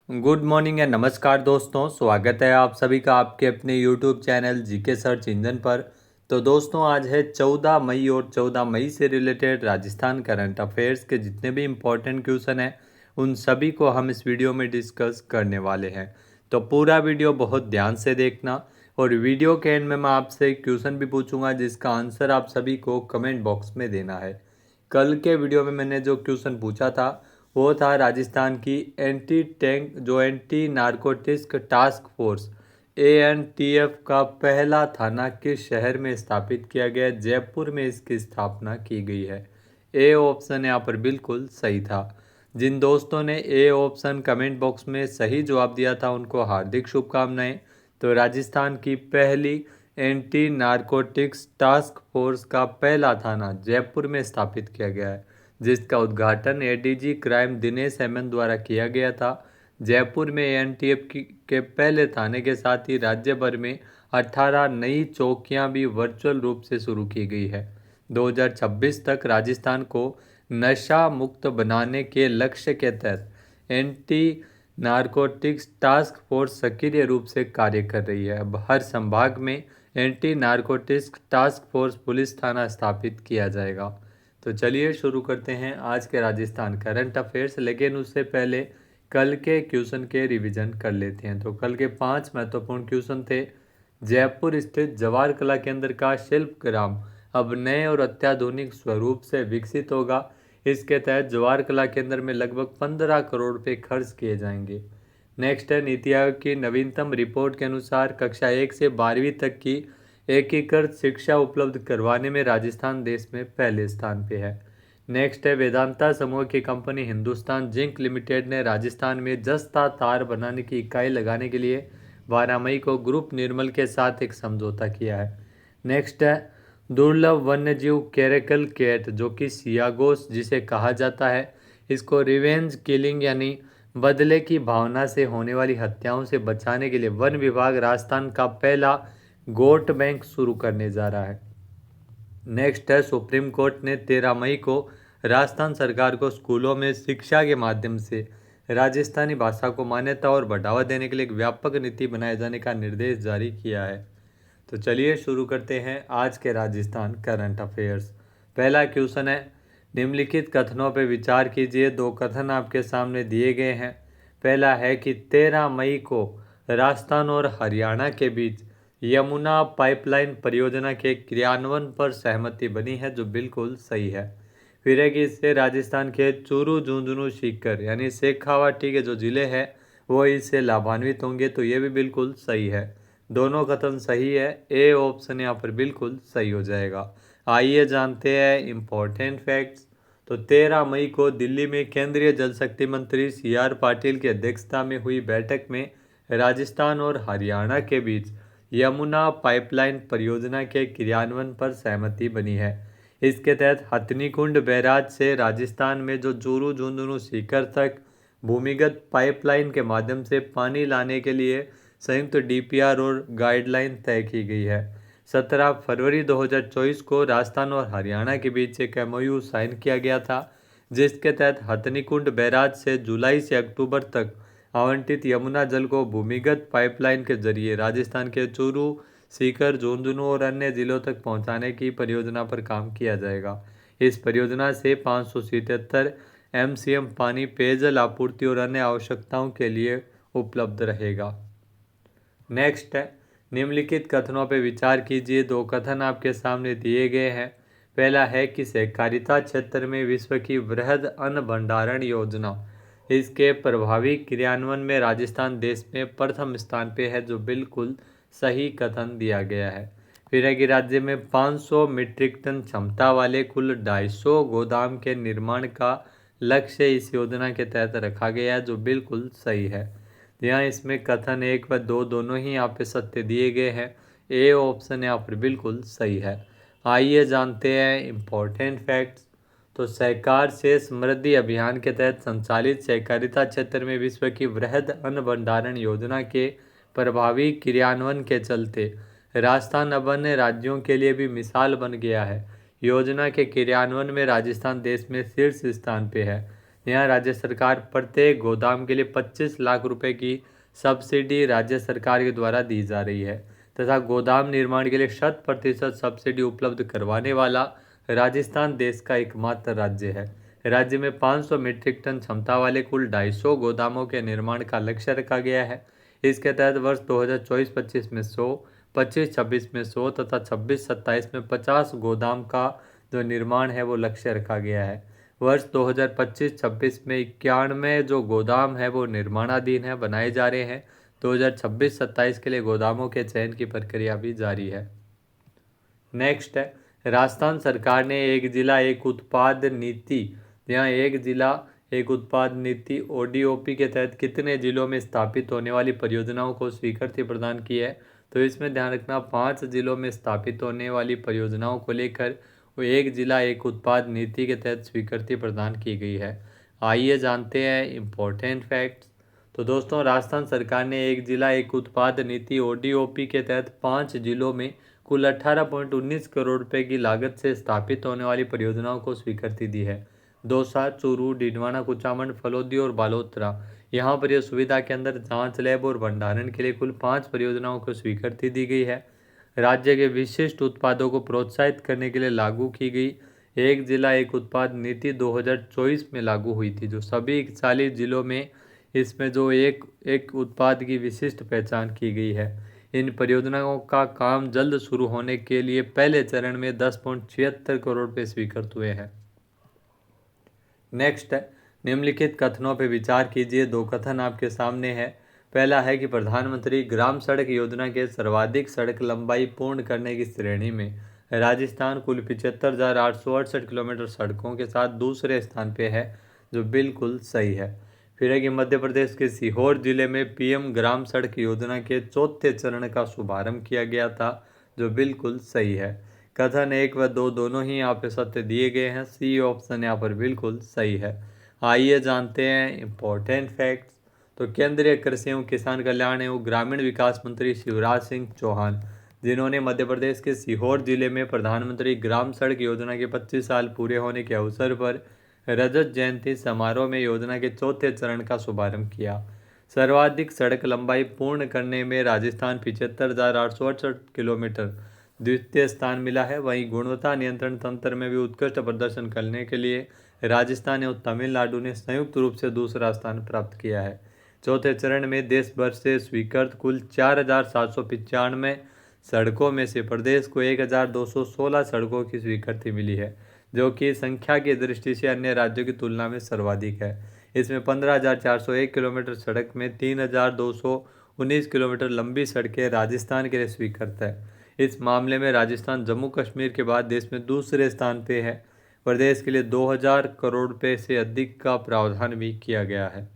Good morning and नमस्कार दोस्तों, स्वागत है आप सभी का आपके अपने YouTube channel GK search engine पर। तो दोस्तों आज है 14 मई और 14 मई से रिलेटेड राजस्थान करंट अफेयर्स के जितने भी इम्पोर्टेंट क्वेश्चन हैं उन सभी को हम इस वीडियो में डिस्कस करने वाले हैं। तो पूरा वीडियो बहुत ध्यान से देखना और वीडियो के एंड में मैं आपसे एक क्वेश्चन भी पूछूंगा जिसका आंसर आप सभी को कमेंट बॉक्स में देना है। कल के वीडियो में मैंने जो क्वेश्चन पूछा था वो था राजस्थान की anti narcotics task force ANTF का पहला थाना किस शहर में स्थापित किया गया। जयपुर में इसकी स्थापना की गई है। ए ऑप्शन यहाँ पर बिल्कुल सही था। जिन दोस्तों ने ए ऑप्शन कमेंट बॉक्स में सही जवाब दिया था उनको हार्दिक शुभकामनाएं। तो राजस्थान की पहली एंटी नारकोटिक्स टास्क फोर्स का पहला थाना जयपुर में स्थापित किया गया है, जिसका उद्घाटन ADG क्राइम दिनेश हेमन द्वारा किया गया था। जयपुर में ANTF के पहले थाने के साथ ही राज्य भर में 18 नई चौकियां भी वर्चुअल रूप से शुरू की गई है। 2026 तक राजस्थान को नशा मुक्त बनाने के लक्ष्य के तहत एंटी नारकोटिक्स टास्क फोर्स सक्रिय रूप से कार्य कर रही है। अब हर संभाग में anti narcotics task force police थाना स्थापित किया जाएगा। तो चलिए शुरू करते हैं आज के राजस्थान करंट अफेयर्स, लेकिन उससे पहले कल के क्वेश्चन के रिवीजन कर लेते हैं। तो कल के 5 महत्वपूर्ण क्वेश्चन थे। जयपुर स्थित जवाहर कला केंद्र का शिल्प ग्राम अब नए और अत्याधुनिक स्वरूप से विकसित होगा। इसके तहत जवाहर कला केंद्र में लगभग 15 करोड़ रुपए खर्च किए जाएंगे। नेक्स्ट है, नीति आयोग की नवीनतम रिपोर्ट के अनुसार कक्षा 1 से 12वीं तक की एकीकृत शिक्षा उपलब्ध करवाने में राजस्थान देश में पहले स्थान पे है। नेक्स्ट है, वेदांता समूह की कंपनी हिंदुस्तान जिंक लिमिटेड ने राजस्थान में जस्ता तार बनाने की इकाई लगाने के लिए 12 मई को ग्रुप निर्मल के साथ एक समझौता किया है। नेक्स्ट है, दुर्लभ वन्यजीव कैरेकल कैट जो कि सियागोस जिसे कहा जाता है, इसको रिवेंज किलिंग यानी बदले की भावना से होने वाली हत्याओं से बचाने के लिए वन विभाग राजस्थान का पहला गोट बैंक शुरू करने जा रहा है। नेक्स्ट है, सुप्रीम कोर्ट ने 13 मई को राजस्थान सरकार को स्कूलों में शिक्षा के माध्यम से राजस्थानी भाषा को मान्यता और बढ़ावा देने के लिए एक व्यापक नीति बनाए जाने का निर्देश जारी किया है। तो चलिए शुरू करते हैं आज के राजस्थान करंट अफेयर्स। पहला क्वेश्चन है, निम्नलिखित कथनों पर विचार कीजिए। दो कथन आपके सामने दिए गए हैं। पहला है कि 13 मई को राजस्थान और हरियाणा के बीच यमुना पाइपलाइन परियोजना के क्रियान्वयन पर सहमति बनी है, जो बिल्कुल सही है। फिर है कि इससे राजस्थान के चूरू, झुंझुनू, सीकर यानी शेखावाटी के जो जिले हैं वो इससे लाभान्वित होंगे, तो ये भी बिल्कुल सही है। दोनों कथन सही है। ए ऑप्शन यहाँ पर बिल्कुल सही हो जाएगा। आइए जानते हैं इम्पोर्टेंट फैक्ट्स। तो 13 मई को दिल्ली में केंद्रीय जल शक्ति मंत्री CR पाटिल की अध्यक्षता में हुई बैठक में राजस्थान और हरियाणा के बीच यमुना पाइपलाइन परियोजना के क्रियान्वयन पर सहमति बनी है। इसके तहत हथनीकुंड बैराज से राजस्थान में जो चूरू, झुंझुनू, सीकर तक भूमिगत पाइपलाइन के माध्यम से पानी लाने के लिए संयुक्त DPR और गाइडलाइन तय की गई है। 17 फरवरी 2024 को राजस्थान और हरियाणा के बीच एक MOU साइन किया गया था, जिसके तहत हथनीकुंड बैराज से जुलाई से अक्टूबर तक आवंटित यमुना जल को भूमिगत पाइपलाइन के जरिए राजस्थान के चूरू, सीकर, झुंझुनू और अन्य जिलों तक पहुंचाने की परियोजना पर काम किया जाएगा। इस परियोजना से 577 MCM पानी पेयजल आपूर्ति और अन्य आवश्यकताओं के लिए उपलब्ध रहेगा। नेक्स्ट है, निम्नलिखित कथनों पर विचार कीजिए। दो कथन आपके सामने दिए गए हैं। पहला है कि सहकारिता क्षेत्र में विश्व की वृहद अन्न भंडारण योजना, इसके प्रभावी क्रियान्वयन में राजस्थान देश में प्रथम स्थान पे है, जो बिल्कुल सही कथन दिया गया है। फिर है कि राज्य में 500 मीट्रिक टन क्षमता वाले कुल 250 गोदाम के निर्माण का लक्ष्य इस योजना के तहत रखा गया है, जो बिल्कुल सही है। यहाँ इसमें कथन 1 व 2 दोनों ही यहाँ पे सत्य दिए गए हैं। ए ऑप्शन यहाँ पर बिल्कुल सही है। आइए जानते हैं इम्पोर्टेंट फैक्ट्स। तो सहकार से समृद्धि अभियान के तहत संचालित सहकारिता क्षेत्र में विश्व की वृहद अन्न भंडारण योजना के प्रभावी क्रियान्वयन के चलते राजस्थान अब अन्य राज्यों के लिए भी मिसाल बन गया है। योजना के क्रियान्वयन में राजस्थान देश में शीर्ष स्थान पे है। यहाँ राज्य सरकार प्रत्येक गोदाम के लिए 25 लाख रुपए की सब्सिडी राज्य सरकार के द्वारा दी जा रही है तथा गोदाम निर्माण के लिए 100% सब्सिडी उपलब्ध करवाने वाला राजस्थान देश का एकमात्र राज्य है। राज्य में 500 मीट्रिक टन क्षमता वाले कुल 250 गोदामों के निर्माण का लक्ष्य रखा गया है। इसके तहत वर्ष 2024-25 में 100, 25-26 में 100 तथा 26-27 में 50 गोदाम का जो निर्माण है वो लक्ष्य रखा गया है। वर्ष 2025-26 में 91 जो गोदाम है वो निर्माणाधीन है, बनाए जा रहे हैं। 2026-27 के लिए गोदामों के चयन की प्रक्रिया भी जारी है। नेक्स्ट है, राजस्थान सरकार ने एक जिला एक उत्पाद नीति, यहाँ एक जिला एक उत्पाद नीति ODOP के तहत कितने जिलों में स्थापित होने वाली परियोजनाओं को स्वीकृति प्रदान की है। तो इसमें ध्यान रखना 5 जिलों में स्थापित होने वाली परियोजनाओं को लेकर वो एक जिला एक उत्पाद नीति के तहत स्वीकृति प्रदान की गई है। आइए जानते हैं इम्पोर्टेंट फैक्ट्स। तो दोस्तों, राजस्थान सरकार ने एक जिला एक उत्पाद नीति ODOP के तहत 5 जिलों में कुल 18.19 करोड़ रुपए की लागत से स्थापित होने वाली परियोजनाओं को स्वीकृति दी है। दौसा, चूरू, डिडवाना, कुचामन, फलोदी और बालोतरा, यहाँ पर यह सुविधा के अंदर जांच लैब और भंडारण के लिए कुल 5 परियोजनाओं को स्वीकृति दी गई है। राज्य के विशिष्ट उत्पादों को प्रोत्साहित करने के लिए लागू की गई एक जिला एक उत्पाद नीति 2024 में लागू हुई थी, जो सभी 41 जिलों में इसमें जो एक उत्पाद की विशिष्ट पहचान की गई है। इन परियोजनाओं का काम जल्द शुरू होने के लिए पहले चरण में 10.76 करोड़ रुपये स्वीकृत हुए हैं। नेक्स्ट है, निम्नलिखित कथनों पर विचार कीजिए। 2 कथन आपके सामने है। पहला है कि प्रधानमंत्री ग्राम सड़क योजना के सर्वाधिक सड़क लंबाई पूर्ण करने की श्रेणी में राजस्थान कुल 75,868 किलोमीटर सड़कों के साथ दूसरे स्थान पे है, जो बिल्कुल सही है। फिर है कि मध्य प्रदेश के सीहोर जिले में PM ग्राम सड़क योजना के 4थे चरण का शुभारंभ किया गया था, जो बिल्कुल सही है। कथन 1 व 2 दोनों ही यहाँ पे सत्य दिए गए हैं। C ऑप्शन यहाँ पर बिल्कुल सही है। आइए जानते हैं इम्पोर्टेंट फैक्ट्स। तो केंद्रीय कृषि एवं किसान कल्याण एवं ग्रामीण विकास मंत्री शिवराज सिंह चौहान, जिन्होंने मध्य प्रदेश के सीहोर जिले में प्रधानमंत्री ग्राम सड़क योजना के 25 साल पूरे होने के अवसर पर रजत जयंती समारोह में योजना के 4थे चरण का शुभारंभ किया। सर्वाधिक सड़क लंबाई पूर्ण करने में राजस्थान 75,868 किलोमीटर द्वितीय स्थान मिला है। वहीं गुणवत्ता नियंत्रण तंत्र में भी उत्कृष्ट प्रदर्शन करने के लिए राजस्थान एवं तमिलनाडु ने संयुक्त रूप से दूसरा स्थान प्राप्त किया है। 4थे चरण में देश भर से स्वीकृत कुल 4,795 सड़कों में से प्रदेश को 1,216 सड़कों की स्वीकृति मिली है, जो कि संख्या की दृष्टि से अन्य राज्यों की तुलना में सर्वाधिक है। इसमें 15,401 किलोमीटर सड़क में 3,219 किलोमीटर लंबी सड़कें राजस्थान के लिए स्वीकृत है। इस मामले में राजस्थान जम्मू कश्मीर के बाद देश में दूसरे स्थान पे है। प्रदेश के लिए 2,000 करोड़ रुपये से अधिक का प्रावधान भी किया गया है।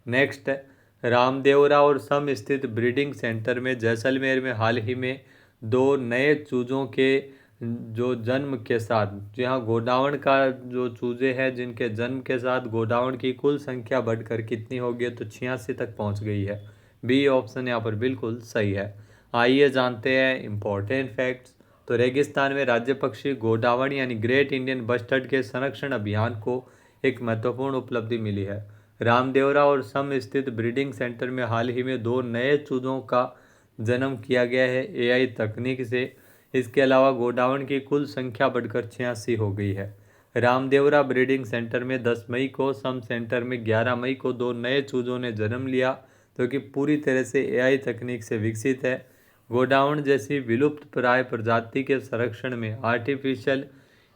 नेक्स्ट है, रामदेवरा और सम स्थित ब्रीडिंग सेंटर में जैसलमेर में हाल ही में 2 नए चूजों के जो जन्म के साथ, जहाँ गोडाउन का जो चूजे हैं जिनके जन्म के साथ गोडाउन की कुल संख्या बढ़कर कितनी हो गई, तो 86 तक पहुंच गई है। B ऑप्शन यहाँ पर बिल्कुल सही है। आइए जानते हैं इम्पोर्टेंट फैक्ट्स। तो रेगिस्तान में राज्य पक्षी गोडावण यानी ग्रेट इंडियन बस्टर्ड के संरक्षण अभियान को एक महत्वपूर्ण उपलब्धि मिली है। रामदेवरा और सम स्थित ब्रीडिंग सेंटर में हाल ही में 2 नए चूजों का जन्म किया गया है AI तकनीक से। इसके अलावा गोडावण की कुल संख्या बढ़कर 86 हो गई है। रामदेवरा ब्रीडिंग सेंटर में 10 मई को, सम सेंटर में 11 मई को 2 नए चूजों ने जन्म लिया, जो कि पूरी तरह से AI तकनीक से विकसित है। गोडावण जैसी विलुप्त प्राय प्रजाति के संरक्षण में आर्टिफिशियल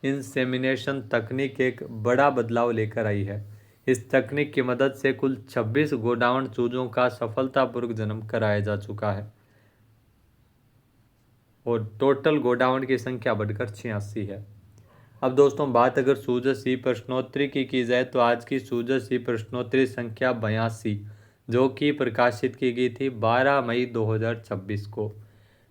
इंसेमिनेशन तकनीक एक बड़ा बदलाव लेकर आई है। इस तकनीक की मदद से कुल 26 गोडावण चूजों का सफलतापूर्वक जन्म कराया जा चुका है और टोटल गोडावण की संख्या बढ़कर 86 है। अब दोस्तों, बात अगर सूजस सी प्रश्नोत्तरी की जाए तो आज की सूजस सी प्रश्नोत्तरी संख्या 82, जो कि प्रकाशित की गई थी 12 मई 2026 को।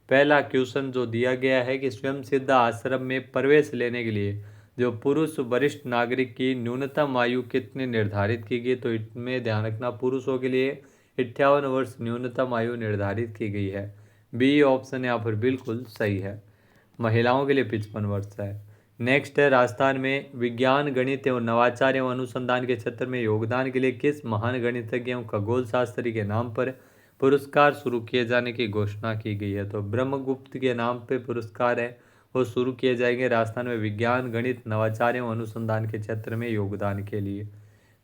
पहला क्वेश्चन जो दिया गया है कि स्वयं सिद्ध आश्रम में प्रवेश लेने के लिए जो पुरुष वरिष्ठ नागरिक की न्यूनतम आयु कितनी निर्धारित की गई, तो इसमें ध्यान रखना पुरुषों के लिए 58 वर्ष न्यूनतम आयु निर्धारित की गई है। B ऑप्शन यहाँ पर बिल्कुल सही है। महिलाओं के लिए 55 वर्ष है। नेक्स्ट है राजस्थान में विज्ञान गणित एवं नवाचार एवं अनुसंधान के क्षेत्र में योगदान के लिए किस महान गणितज्ञ एवं खगोल शास्त्री के नाम पर पुरस्कार शुरू किए जाने की घोषणा की गई है। तो ब्रह्मगुप्त के नाम पे पुरस्कार है वो शुरू किए जाएंगे राजस्थान में विज्ञान गणित नवाचार एवं अनुसंधान के क्षेत्र में योगदान के लिए।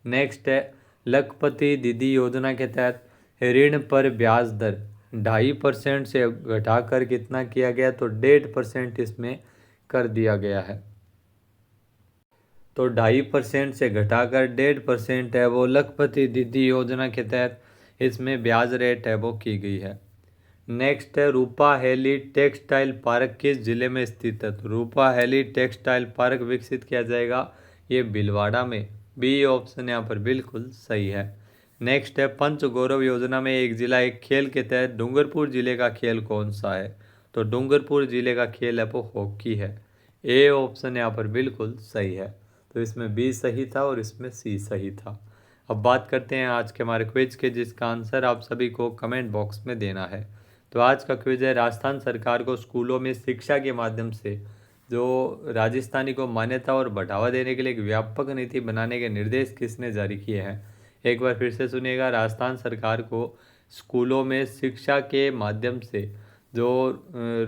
नेक्स्ट है लखपति दीदी योजना के तहत ऋण पर ब्याज दर 2.5% से घटाकर कितना किया गया, तो 1.5% इसमें कर दिया गया है। तो 2.5% से घटाकर 1.5% है वो लखपति दीदी योजना के तहत इसमें ब्याज रेट है वो की गई है। नेक्स्ट है रूपाहेली टेक्सटाइल पार्क किस जिले में स्थित है, तो रूपाहेली टेक्सटाइल पार्क विकसित किया जाएगा ये भीलवाड़ा में। बी ऑप्शन यहाँ पर बिल्कुल सही है। नेक्स्ट है पंच गौरव योजना में एक जिला एक खेल के तहत डूंगरपुर जिले का खेल कौन सा है, तो डूंगरपुर जिले का खेल है वो हॉकी है। ए ऑप्शन यहाँ पर बिल्कुल सही है। तो इसमें बी सही था और इसमें सी सही था। अब बात करते हैं आज के हमारे क्विज के, जिसका आंसर आप सभी को कमेंट बॉक्स में देना है। तो आज का क्विज है राजस्थान सरकार को स्कूलों में शिक्षा के माध्यम से जो राजस्थानी को मान्यता और बढ़ावा देने के लिए एक व्यापक नीति बनाने के निर्देश किसने जारी किए हैं। एक बार फिर से सुनिएगा, राजस्थान सरकार को स्कूलों में शिक्षा के माध्यम से जो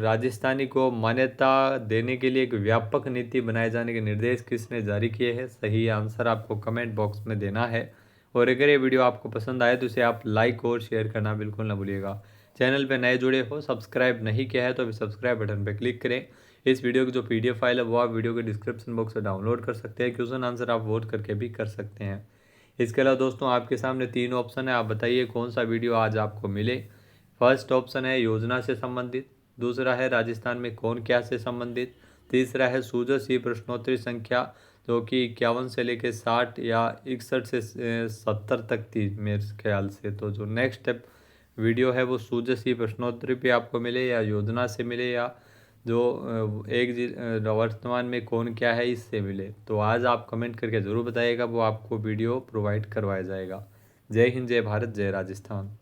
राजस्थानी को मान्यता देने के लिए एक व्यापक नीति बनाए जाने के निर्देश किसने जारी किए हैं। सही आंसर आपको कमेंट बॉक्स में देना है। और अगर ये वीडियो आपको पसंद आए तो इसे आप लाइक और शेयर करना बिल्कुल ना भूलिएगा। चैनल पे नए जुड़े हो, सब्सक्राइब नहीं किया है तो अभी सब्सक्राइब बटन पे क्लिक करें। इस वीडियो की जो PDF फाइल है वो आप वीडियो के डिस्क्रिप्शन बॉक्स से डाउनलोड कर सकते हैं। क्वेश्चन आंसर आप वोट करके भी कर सकते हैं। इसके अलावा दोस्तों आपके सामने 3 ऑप्शन है, आप बताइए कौन सा वीडियो आज आपको मिले। फर्स्ट ऑप्शन है योजना से संबंधित, दूसरा है राजस्थान में कौन क्या से संबंधित, तीसरा है सूझ सी प्रश्नोत्तरी संख्या जो कि 51 से लेकर 60 या 61 से 70 तक थी मेरे ख्याल से। तो जो नेक्स्ट वीडियो है वो सूझ सी प्रश्नोत्तरी पे आपको मिले या योजना से मिले या जो वर्तमान में कौन क्या है इससे मिले, तो आज आप कमेंट करके ज़रूर बताइएगा, वो आपको वीडियो प्रोवाइड करवाया जाएगा। जय हिंद, जय भारत, जय राजस्थान।